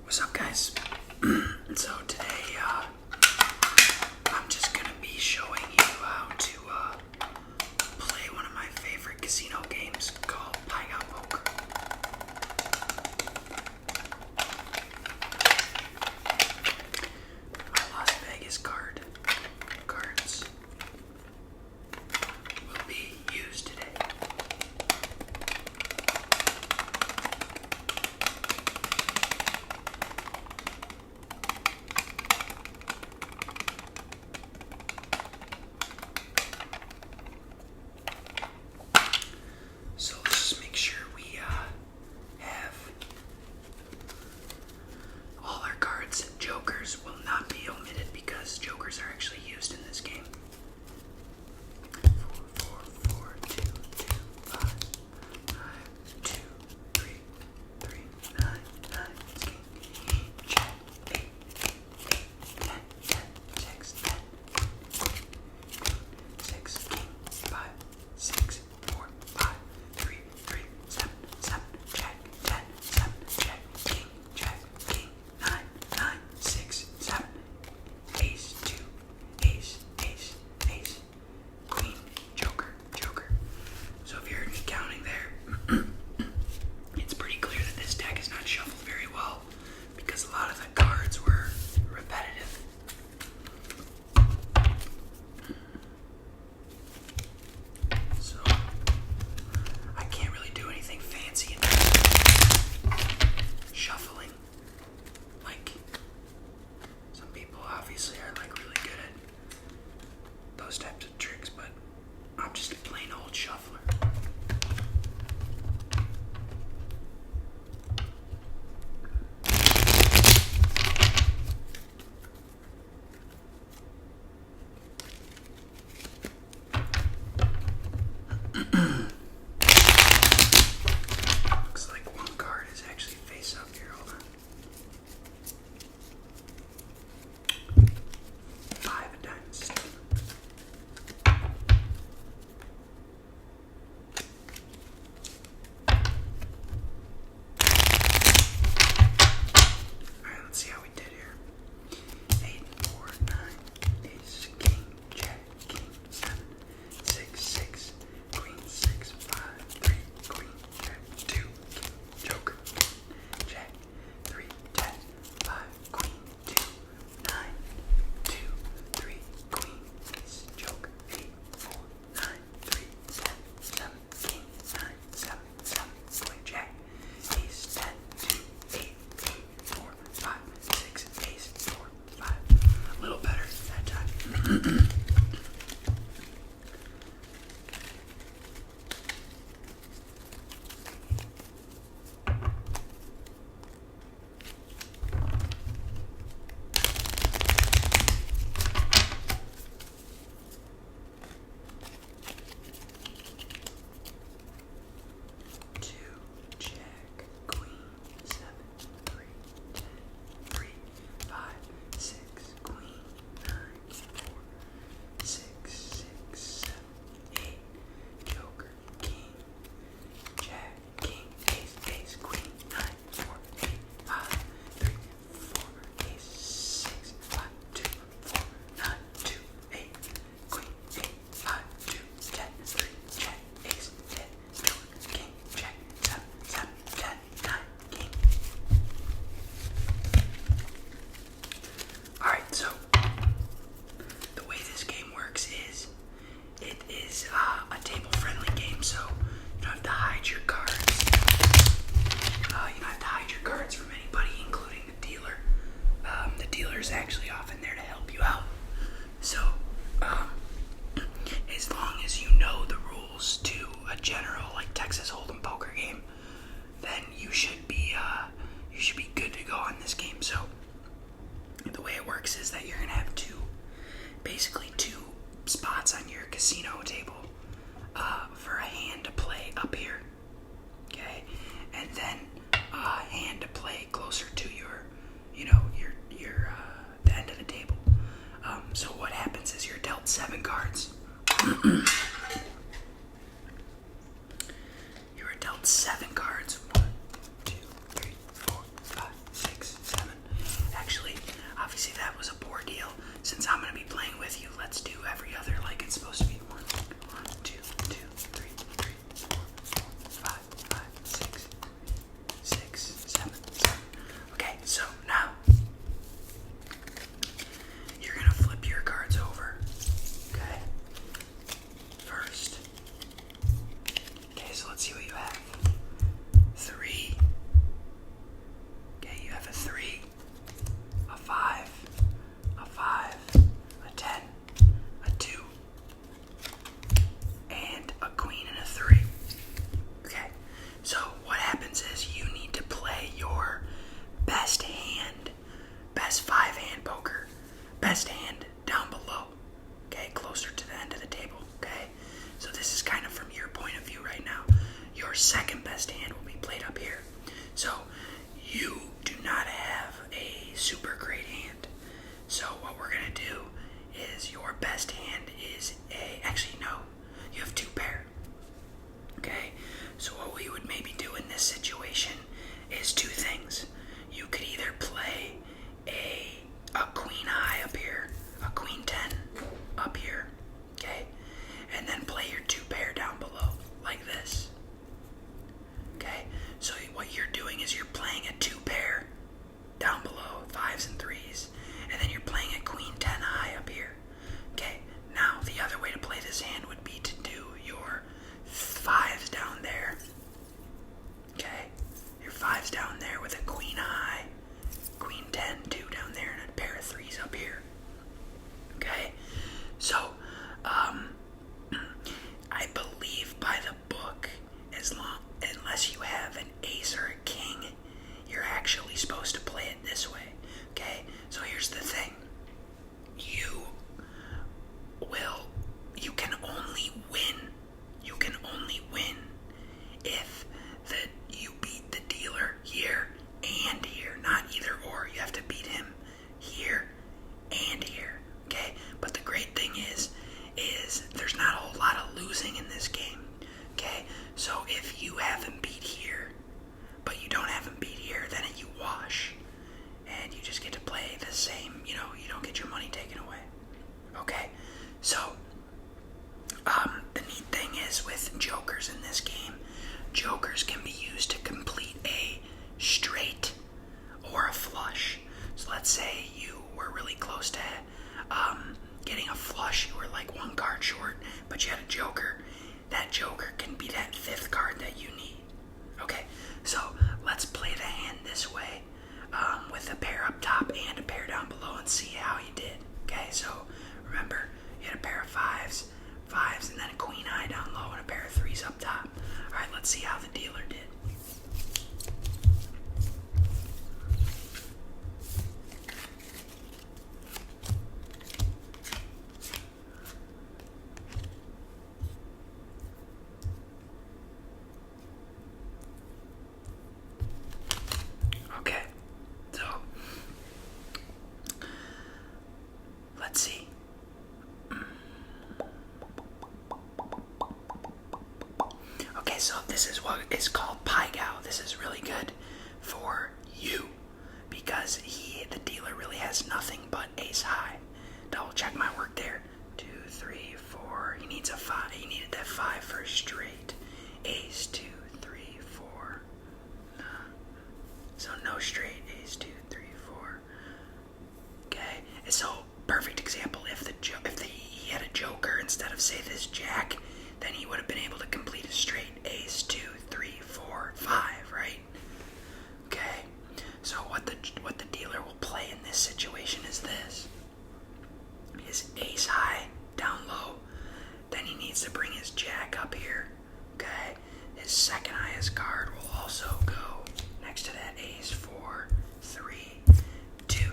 What's up, guys? So today, I'm just gonna be showing you how to play one of my favorite casino games called Pai Gow Poker. My Las Vegas cards will be used today. So let's just make sure we have all our cards. Jokers will not be omitted because jokers are actually used in this game. 4, 4, 4, 2, 2, 5, 5, 2, 3, 3, 9, 9, king, jack, 8, 8, 10, 10, 6, 10, 6, king, 5, 6, 4, 5, 3, 3, 7, 7, jack, 10, 7, jack, king, 9, 9, 6, 7, ace, 2, ace, ace, ace, queen, joker, joker. So if you heard me counting there, it's pretty clear that this deck is not shuffled very well because a lot of the cards were repetitive. So I can't really do anything fancy in terms of shuffling. Like some people obviously are like really good at those types of tricks, but I'm just a plain old shuffler. Looks like one card is actually face up here. Hold on. 5 of diamonds. Alright, let's see how we did here. 8, 4, 9, ace, king, jack, king, 7, 6, 6, queen, 6, 5, 3, queen, jack, 2, king, joker, jack, 3, 10, 5, queen, 2, 9, 2, 3, queen, ace, joker, 8, 4, 9, 3, 10, 7, king, 9, 7, 7, queen, jack, ace, 10, 2, 8, 8, 4, 5, 6, ace, 4, 5. A little better that time. Two, jack, queen, 7, 3, 10, 3, 5, 6, queen, 9, 4, 6, 6, 7, 8, joker, king, jack, king, ace, ace, queen, 9, 4, 8, 5, 3, 4, ace, 6, 5, 2, 4, 9, 2, 8, queen, 8, 5, 2, 10, 3, jack, ace, 10, joker, king, jack, 7, 7, 10, 9, king. Alright, so the way this game works is it is a table-friendly game, so you don't have to hide your cards. You don't have to hide your cards from anybody, including the dealer. The dealer is actually often there to help you out. So, as long as you know the rules to a general like Texas Hold'em poker game, then you should be good to go on this game. So the way it works is that you're gonna have basically two spots on your casino table for a hand to play up here, okay, and then a hand to play closer to your the end of the table. So what happens is you're dealt 7 cards. You are dealt 7 cards. 1, 2, 3, 4, 5, 6, 7. this is what is called Pai Gow. This is really good for you because the dealer really has nothing but ace high. Double check my work there. 2, 3, 4. He needs a 5. He needed that 5 for a straight. Ace 2, 3, 4. So no straight. Ace 2, 3, 4. Okay. And so perfect example. If he had a joker instead of say this jack, then he would have been able to complete a straight. Ace 2, 3, 4, 5. Right. Okay. So what the dealer will play in this situation is this. His ace high down low, then he needs to bring his jack up here, okay? His second highest card will also go next to that ace 4, 3, 2,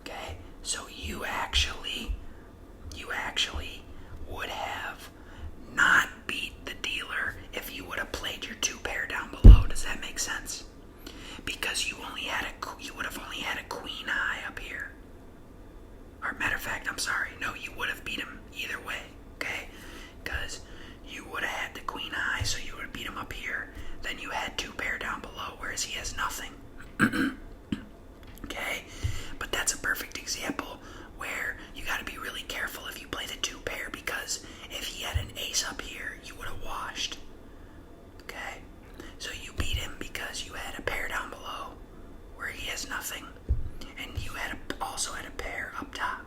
okay? So you actually would have not beat the dealer if you would have played your 2 pair down below. Does that make sense? Because you would have only had a queen high up here. Or matter of fact, I'm sorry, no, you would have beat him either way, okay? Because you would have had the queen high, so you would have beat him up here. Then you had 2 pair down below, whereas he has nothing. Okay? But that's a perfect example where you got to be really careful if you play the 2 pair, because if he had an ace up here, you would have washed. Okay? So you beat him because you had a pair down below where he has nothing. And you also had a pair up top.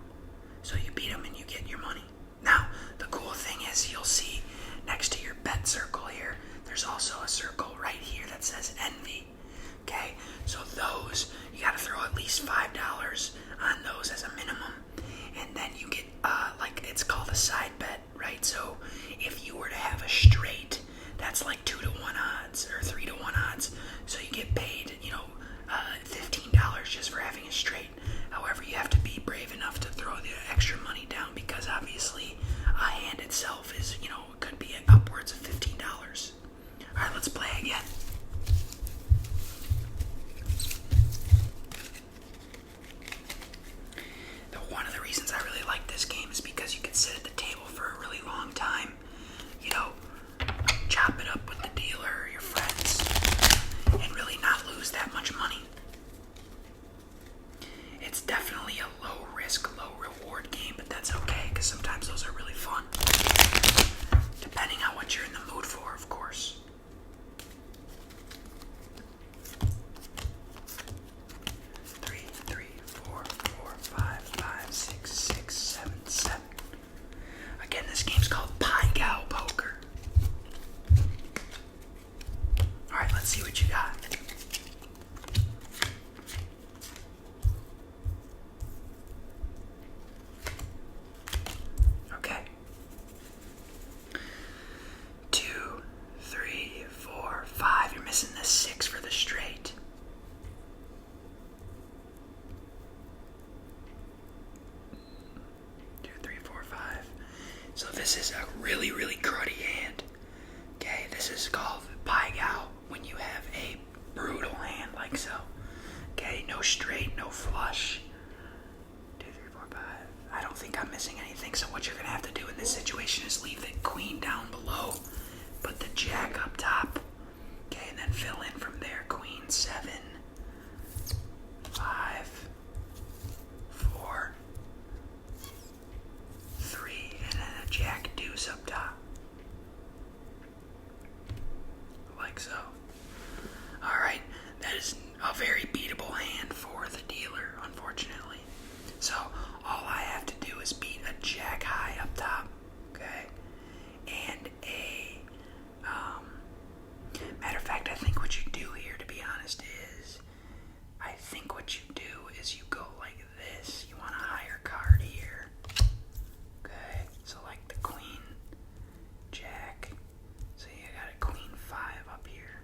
So you beat him and you get your money. Now, the cool thing is you'll see next to your bet circle here, there's also a circle right here that says envy. Okay? So those, you gotta throw at least $5 on those as a minimum. And then you get, it's called a side bet, right? So if you were to have a straight, that's like 2 to 1 odds or 3 to 1 odds. So you get paid, $15 just for having a straight. However, you have to be brave enough to throw the extra money down because obviously a hand itself is, could be upwards of $15. All right, let's play again. One of the reasons I really like this game is because you can sit at the table for a really long time, chop it up with the dealer or your friends, and really not lose that much money. It's definitely a low risk, low reward game, but that's okay because sometimes those are really fun. Depending on what you're in the mood for, of course. Three, 4, 5, 5, 6, 6, 7, 7. Again, this game's called Pai Gow Poker. Alright, let's see what you got. Okay. 2, 3, 4, 5. You're missing the 6 for the straight. 2, 3, 4, 5. So this is a really, really cruddy hand. Okay, this is called Pai Gow when you have a brutal hand like so. Okay, no straight, no flush. 2, 3, 4, 5. I don't think I'm missing anything, so what you're gonna have to do in this situation is leave the queen down below, put the jack up top, okay, and then fill in from there. Queen 7, 5, 4, 3, and then a jack deuce up top. Like so. Alright, that is a very beatable hand for the dealer, unfortunately. So, all I have to do is beat a jack high up top, okay? And matter of fact, I think what you do here, to be honest, is you go like this. You want a higher card here. Okay, so like the queen, jack. So you got a queen 5 up here.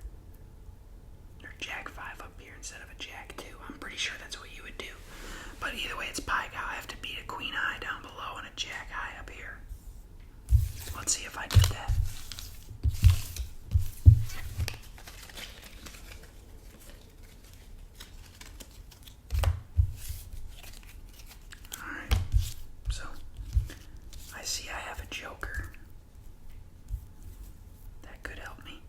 Or jack 5 up here instead of a jack 2. I'm pretty sure that's what you would do. But either way, it's Pai Gow. I have to beat a queen high down below and a jack high up here. Let's see if I did that. Alright, so I see I have a joker. That could help me.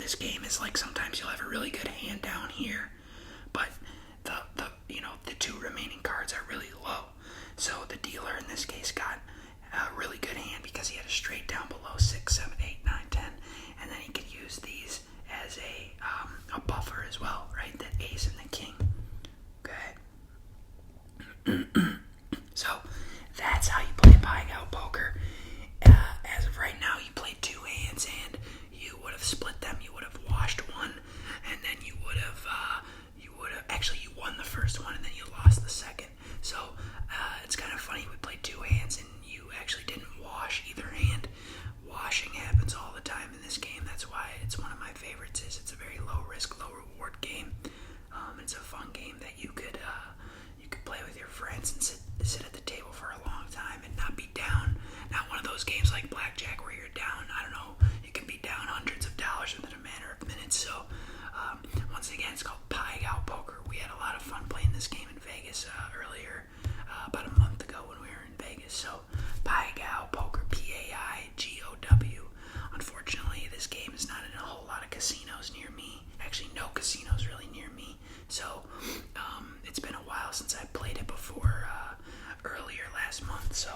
this game is like sometimes you'll have a really good hand down here, but the two remaining cards are really low. So the dealer in this case got a really good hand because he had a straight down below 6, 7, 8, 9, 10, and then he could use these as a buffer as well, right? The ace and the king. Okay. So that's how you play Pai Gow Poker. As of right now, you played two hands, and you would have split them. You would have washed one, and then you would have actually you won the first one, and then you lost the second. So it's kind of funny. We played two hands, and you actually didn't wash either hand. Washing happens all the time in this game. That's why it's one of my favorites. It's a very low risk, low reward game. It's a fun game that you could play with your friends and sit at the table for a long time and not be down. Not one of those games like blackjack where you're down, I don't know, you can be down hundreds of dollars within a matter of minutes. So once again, it's called Pai Gow Poker. We had a lot of fun playing this game in Vegas earlier, about a month ago when we were in Vegas. So Pai Gow Poker, P-A-I-G-O-W. Unfortunately, this game is not in a whole lot of casinos near me. Actually, no casinos really near me. So it's been a while since I played it before, earlier last month. So